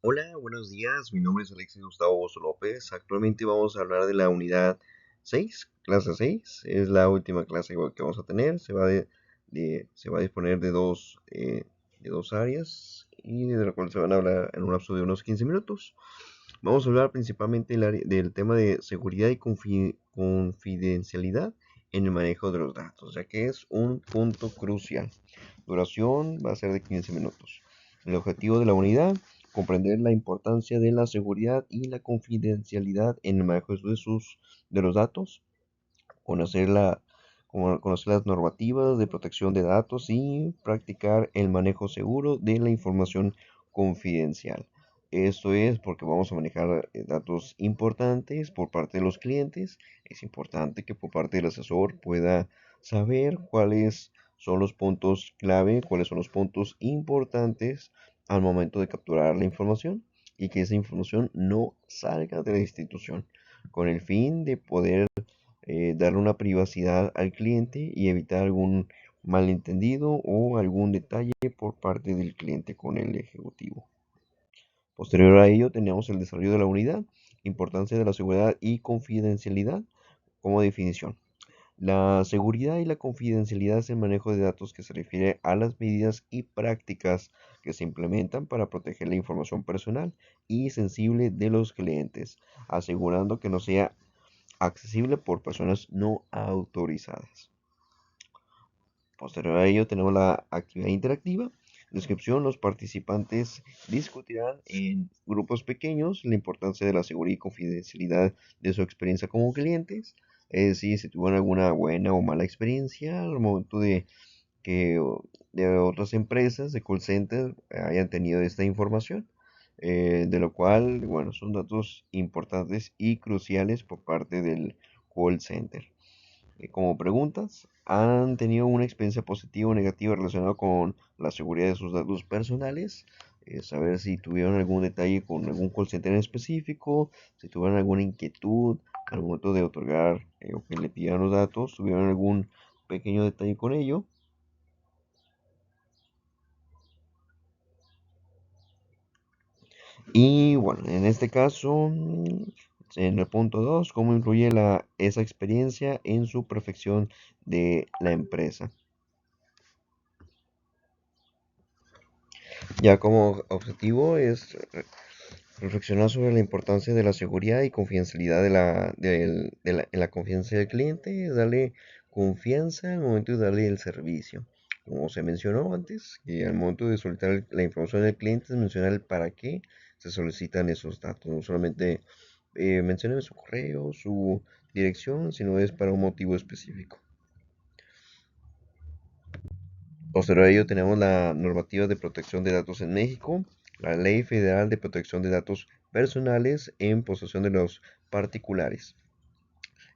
Hola, buenos días. Mi nombre es Alexis Gustavo Bozo López. Actualmente vamos a hablar de la unidad 6, clase 6. Es la última clase que vamos a tener. Se va a disponer de dos áreas y de la cual se van a hablar en un lapso de unos 15 minutos. Vamos a hablar principalmente del tema de seguridad y confidencialidad en el manejo de los datos, ya que es un punto crucial. Duración va a ser de 15 minutos. El objetivo de la unidad, comprender la importancia de la seguridad y la confidencialidad en el manejo de los datos, conocer, conocer las normativas de protección de datos y practicar el manejo seguro de la información confidencial. Esto es porque vamos a manejar datos importantes por parte de los clientes. Es importante que por parte del asesor pueda saber cuáles son los puntos clave, cuáles son los puntos importantes al momento de capturar la información y que esa información no salga de la institución con el fin de poder darle una privacidad al cliente y evitar algún malentendido o algún detalle por parte del cliente con el ejecutivo. Posterior a ello tenemos el desarrollo de la unidad, importancia de la seguridad y confidencialidad como definición. La seguridad y la confidencialidad es el manejo de datos que se refiere a las medidas y prácticas que se implementan para proteger la información personal y sensible de los clientes, asegurando que no sea accesible por personas no autorizadas. Posterior a ello tenemos la actividad interactiva. Descripción: los participantes discutirán en grupos pequeños la importancia de la seguridad y confidencialidad de su experiencia como clientes. Es decir, si tuvieron alguna buena o mala experiencia al momento de que de otras empresas de call center hayan tenido esta información. De lo cual, bueno, son datos importantes y cruciales por parte del call center. Como preguntas, ¿han tenido una experiencia positiva o negativa relacionada con la seguridad de sus datos personales? Saber si tuvieron algún detalle con algún call center en específico, si tuvieron alguna inquietud al momento de otorgar o que le pidieran los datos, tuvieron algún pequeño detalle con ello. Y bueno, en este caso, en el punto 2, ¿cómo influye esa experiencia en su perfección de la empresa? Ya como objetivo es reflexionar sobre la importancia de la seguridad y confidencialidad en la confianza del cliente, es darle confianza al momento de darle el servicio. Como se mencionó antes, que al momento de solicitar la información del cliente es mencionar el para qué se solicitan esos datos. No solamente mencionen su correo, su dirección, sino es para un motivo específico. Posterior a ello tenemos la normativa de protección de datos en México, la Ley Federal de Protección de Datos Personales en posesión de los particulares.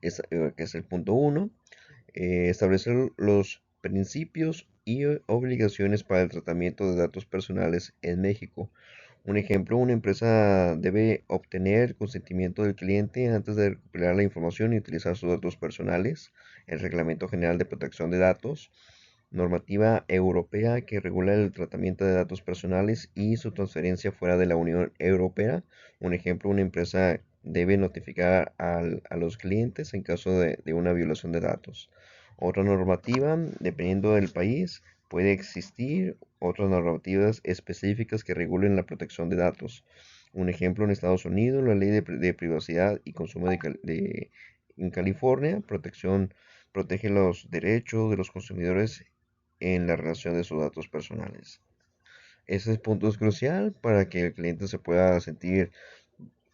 Que es el punto 1. Establecer los principios y obligaciones para el tratamiento de datos personales en México. Un ejemplo: una empresa debe obtener consentimiento del cliente antes de recopilar la información y utilizar sus datos personales. El Reglamento General de Protección de Datos. Normativa europea que regula el tratamiento de datos personales y su transferencia fuera de la Unión Europea. Un ejemplo: una empresa debe notificar a los clientes en caso de una violación de datos. Otra normativa, dependiendo del país, puede existir otras normativas específicas que regulen la protección de datos. Un ejemplo: en Estados Unidos, la ley de privacidad y consumo en California, protege los derechos de los consumidores en la relación de sus datos personales. Ese punto es crucial para que el cliente se pueda sentir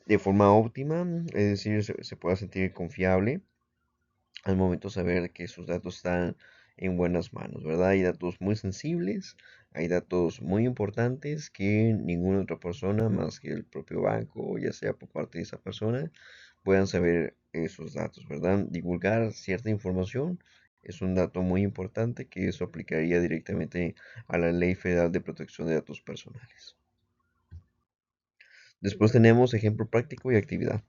de forma óptima, es decir, se pueda sentir confiable al momento de saber que sus datos están en buenas manos, ¿verdad? Hay datos muy sensibles, hay datos muy importantes que ninguna otra persona más que el propio banco, ya sea por parte de esa persona, puedan saber esos datos, ¿verdad? Divulgar cierta información es un dato muy importante que eso aplicaría directamente a la Ley Federal de Protección de Datos Personales. Después tenemos ejemplo práctico y actividad.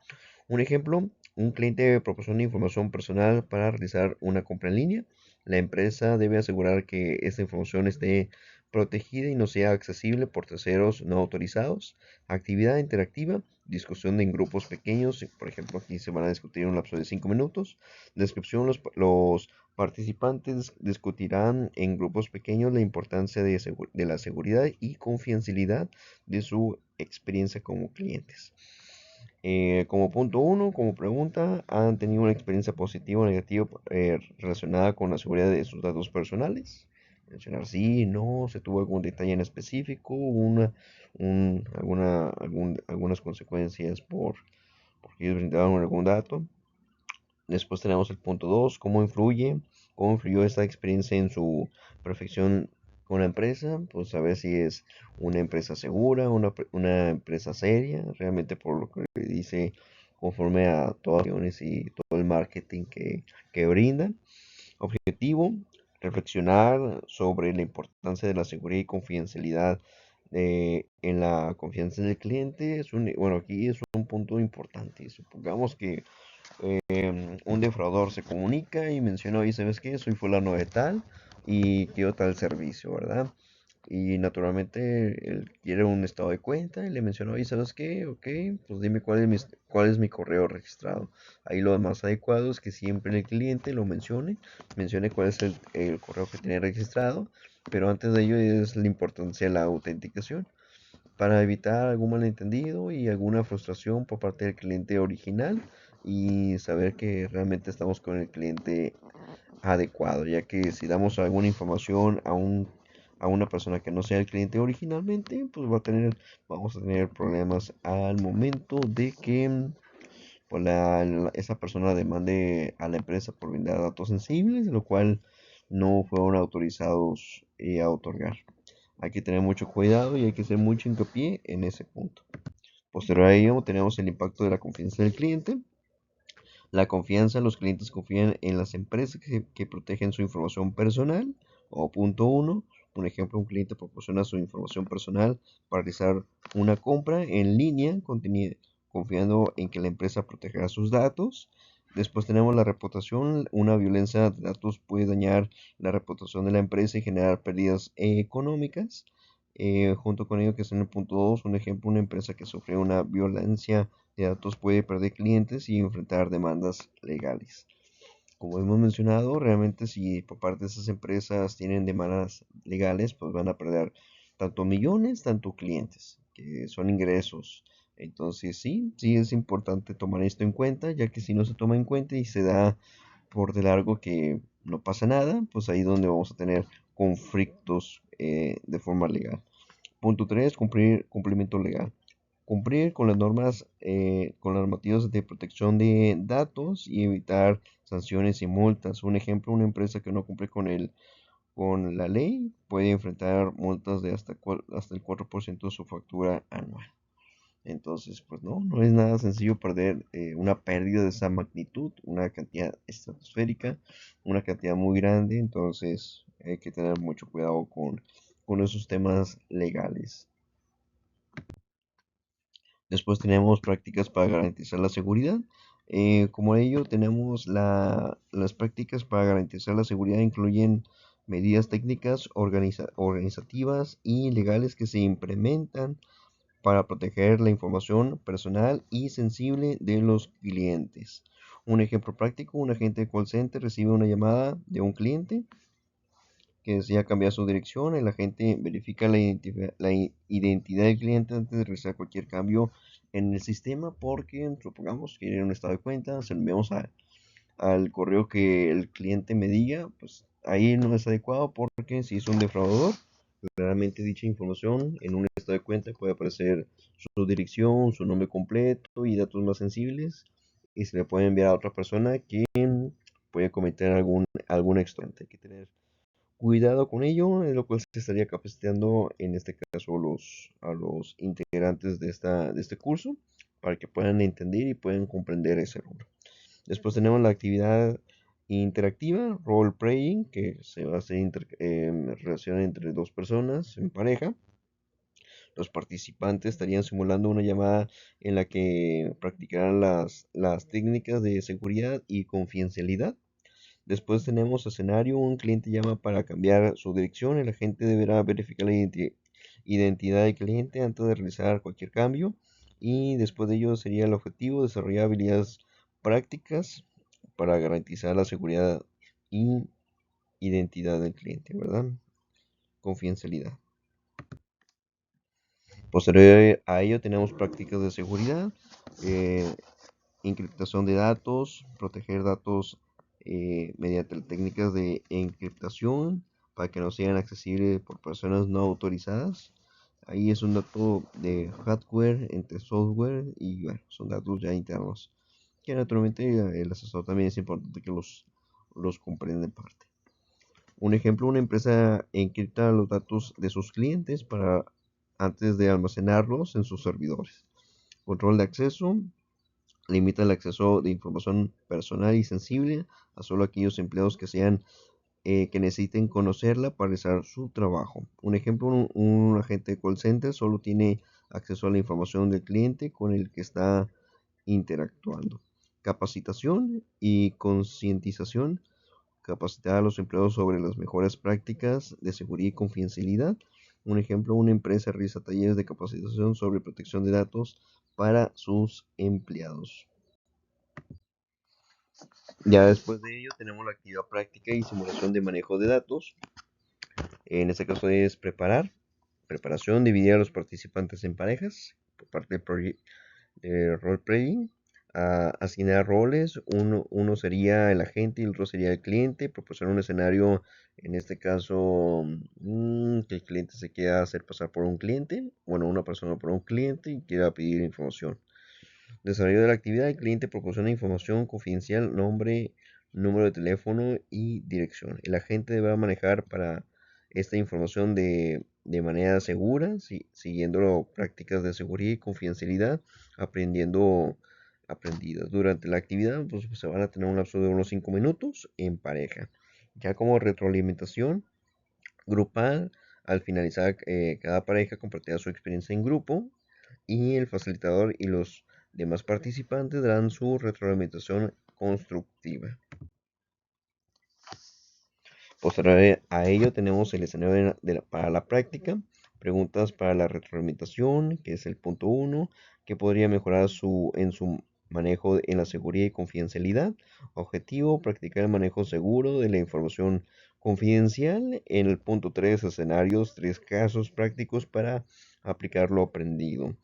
Un ejemplo: un cliente proporciona información personal para realizar una compra en línea. La empresa debe asegurar que esta información esté protegida y no sea accesible por terceros no autorizados. Actividad interactiva, discusión en grupos pequeños, por ejemplo, aquí se van a discutir en un lapso de 5 minutos. Descripción, los participantes discutirán en grupos pequeños la importancia de la seguridad y confidencialidad de su experiencia como clientes. Como punto uno, como pregunta, ¿han tenido una experiencia positiva o negativa relacionada con la seguridad de sus datos personales? Mencionar sí, no, se tuvo algún detalle en específico, algunas consecuencias porque ellos brindaron algún dato. Después tenemos el punto 2, cómo influyó esta experiencia en su perfección con la empresa, pues saber si es una empresa segura, una empresa seria, realmente por lo que dice conforme a todas las acciones y todo el marketing que brindan. Objetivo, reflexionar sobre la importancia de la seguridad y confidencialidad en la confianza del cliente. Bueno, aquí es un punto importante. Supongamos que un defraudador se comunica y menciona, oye, ¿sabes qué? Soy fulano de tal y quiero tal servicio, ¿verdad? Y naturalmente él quiere un estado de cuenta y le menciona, oye, ¿sabes qué? Ok, pues dime cuál es mi correo registrado. Ahí lo más adecuado es que siempre el cliente lo mencione cuál es el correo que tiene registrado, pero antes de ello es la importancia de la autenticación para evitar algún malentendido y alguna frustración por parte del cliente original y saber que realmente estamos con el cliente adecuado, ya que si damos alguna información a una persona que no sea el cliente originalmente, pues vamos a tener problemas al momento de que pues, esa persona demande a la empresa por brindar datos sensibles, lo cual no fueron autorizados a otorgar. Hay que tener mucho cuidado y hay que hacer mucho hincapié en ese punto. Posterior a ello, tenemos el impacto de la confianza del cliente. La confianza, los clientes confían en las empresas que protegen su información personal. O punto uno, un ejemplo, un cliente proporciona su información personal para realizar una compra en línea, confiando en que la empresa protegerá sus datos. Después tenemos la reputación. Una violencia de datos puede dañar la reputación de la empresa y generar pérdidas económicas. Junto con ello, que es en el punto 2, un ejemplo, una empresa que sufre una violencia de datos puede perder clientes y enfrentar demandas legales. Como hemos mencionado, realmente si por parte de esas empresas tienen demandas legales, pues van a perder tanto millones, tanto clientes, que son ingresos. Entonces sí es importante tomar esto en cuenta, ya que si no se toma en cuenta y se da por de largo que no pasa nada, pues ahí es donde vamos a tener conflictos de forma legal. Punto 3, cumplimiento legal. Cumplir con las normas, con las normativas de protección de datos y evitar sanciones y multas. Un ejemplo, una empresa que no cumple con la ley puede enfrentar multas de hasta el 4% de su factura anual. Entonces, pues no es nada sencillo perder una pérdida de esa magnitud, una cantidad estratosférica, una cantidad muy grande. Entonces, hay que tener mucho cuidado con esos temas legales. Después tenemos prácticas para garantizar la seguridad. Como ello, tenemos las prácticas para garantizar la seguridad incluyen medidas técnicas, organizativas y legales que se implementan para proteger la información personal y sensible de los clientes. Un ejemplo práctico, un agente de call center recibe una llamada de un cliente que desea cambiar su dirección. El agente verifica la identidad del cliente antes de realizar cualquier cambio en el sistema porque supongamos que en un estado de cuenta se lo enviamos al correo que el cliente me diga, pues ahí no es adecuado porque si es un defraudador, claramente dicha información en un estado de cuenta puede aparecer su dirección, su nombre completo y datos más sensibles y se le puede enviar a otra persona que puede cometer algún extorsión. Hay que tener cuidado con ello, en lo cual se estaría capacitando en este caso a los integrantes de este curso para que puedan entender y puedan comprender ese rol. Después tenemos la actividad interactiva, role playing, que se va a hacer relación entre dos personas en pareja. Los participantes estarían simulando una llamada en la que practicarán las técnicas de seguridad y confidencialidad. Después tenemos escenario, un cliente llama para cambiar su dirección, el agente deberá verificar la identidad del cliente antes de realizar cualquier cambio y después de ello sería el objetivo desarrollar habilidades prácticas para garantizar la seguridad y identidad del cliente, ¿verdad? Confidencialidad. Posterior a ello tenemos prácticas de seguridad, eh, encriptación de datos, proteger datos mediante técnicas de encriptación para que no sean accesibles por personas no autorizadas. Ahí es un dato de hardware entre software y bueno, son datos ya internos que naturalmente el asesor también es importante que los comprenda en parte. Un ejemplo, una empresa encripta los datos de sus clientes para antes de almacenarlos en sus servidores. Control de acceso, limita el acceso de información personal y sensible a solo aquellos empleados que necesiten conocerla para realizar su trabajo. Un ejemplo, un agente de call center solo tiene acceso a la información del cliente con el que está interactuando. Capacitación y concientización. Capacitar a los empleados sobre las mejores prácticas de seguridad y confidencialidad. Un ejemplo, una empresa realiza talleres de capacitación sobre protección de datos para sus empleados. Ya después de ello tenemos la actividad práctica y simulación de manejo de datos. En este caso es preparación, dividir a los participantes en parejas por parte de role playing, asignar roles, uno sería el agente y el otro sería el cliente, proporcionar un escenario, en este caso, que el cliente se quiera hacer pasar por un cliente, bueno, una persona por un cliente y quiera pedir información. Desarrollo de la actividad, el cliente proporciona información confidencial, nombre, número de teléfono y dirección. El agente deberá manejar para esta información de manera segura, siguiendo prácticas de seguridad y confidencialidad, aprendidas. Durante la actividad, pues, se van a tener un lapso de unos 5 minutos en pareja. Ya como retroalimentación grupal, al finalizar cada pareja compartirá su experiencia en grupo y el facilitador y los demás participantes darán su retroalimentación constructiva. Posterior a ello tenemos el escenario para la práctica, preguntas para la retroalimentación, que es el punto 1, que podría mejorar en su manejo en la seguridad y confidencialidad. Objetivo, practicar el manejo seguro de la información confidencial. En el punto 3, escenarios, 3 casos prácticos para aplicar lo aprendido.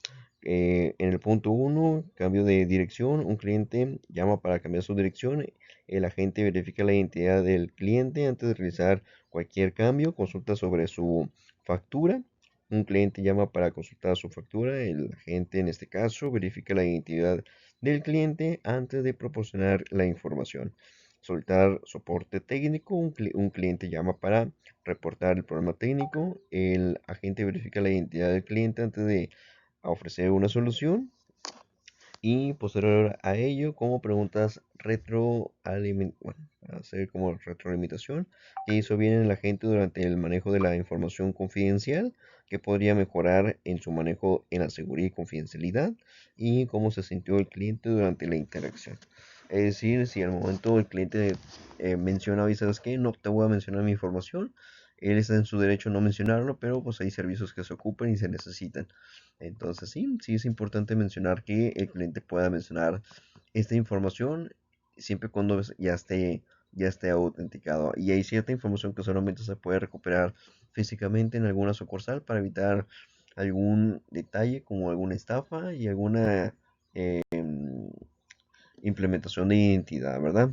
En el punto 1, cambio de dirección, un cliente llama para cambiar su dirección. El agente verifica la identidad del cliente antes de realizar cualquier cambio, consulta sobre su factura. Un cliente llama para consultar su factura. El agente, en este caso, verifica la identidad del cliente antes de proporcionar la información. Soltar soporte técnico. Un cliente llama para reportar el problema técnico. El agente verifica la identidad del cliente antes de ofrecer una solución. Y posterior a ello, como preguntas hacer como retroalimentación, qué hizo bien el agente durante el manejo de la información confidencial, qué podría mejorar en su manejo en la seguridad y confidencialidad, y cómo se sintió el cliente durante la interacción. Es decir, si al momento el cliente menciona, oye, ¿sabes qué? No te voy a mencionar mi información, él está en su derecho a no mencionarlo, pero pues hay servicios que se ocupan y se necesitan. Entonces sí es importante mencionar que el cliente pueda mencionar esta información siempre y cuando ya esté autenticado. Y hay cierta información que solamente se puede recuperar físicamente en alguna sucursal para evitar algún detalle como alguna estafa y alguna implementación de identidad, ¿verdad?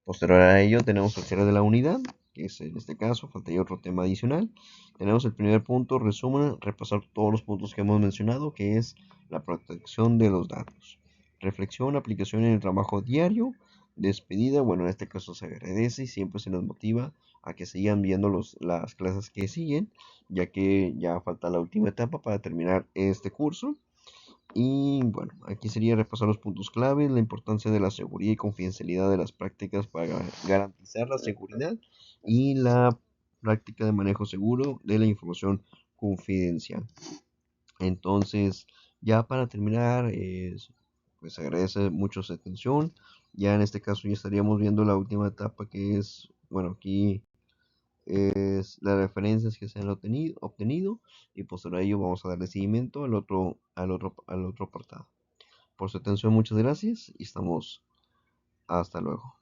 Posterior a ello tenemos el cierre de la unidad, que es en este caso, faltaría otro tema adicional. Tenemos el primer punto, resumen, repasar todos los puntos que hemos mencionado, que es la protección de los datos. Reflexión, aplicación en el trabajo diario. Despedida, bueno, en este caso se agradece y siempre se nos motiva a que sigan viendo las clases que siguen, ya que ya falta la última etapa para terminar este curso. Y bueno, aquí sería repasar los puntos clave, la importancia de la seguridad y confidencialidad de las prácticas para garantizar la seguridad y la práctica de manejo seguro de la información confidencial. Entonces, ya para terminar, pues agradece mucho su atención. Ya en este caso ya estaríamos viendo la última etapa que es, bueno, aquí es las referencias que se han obtenido y posterior a ello vamos a darle seguimiento al otro apartado. Por su atención, muchas gracias y estamos hasta luego.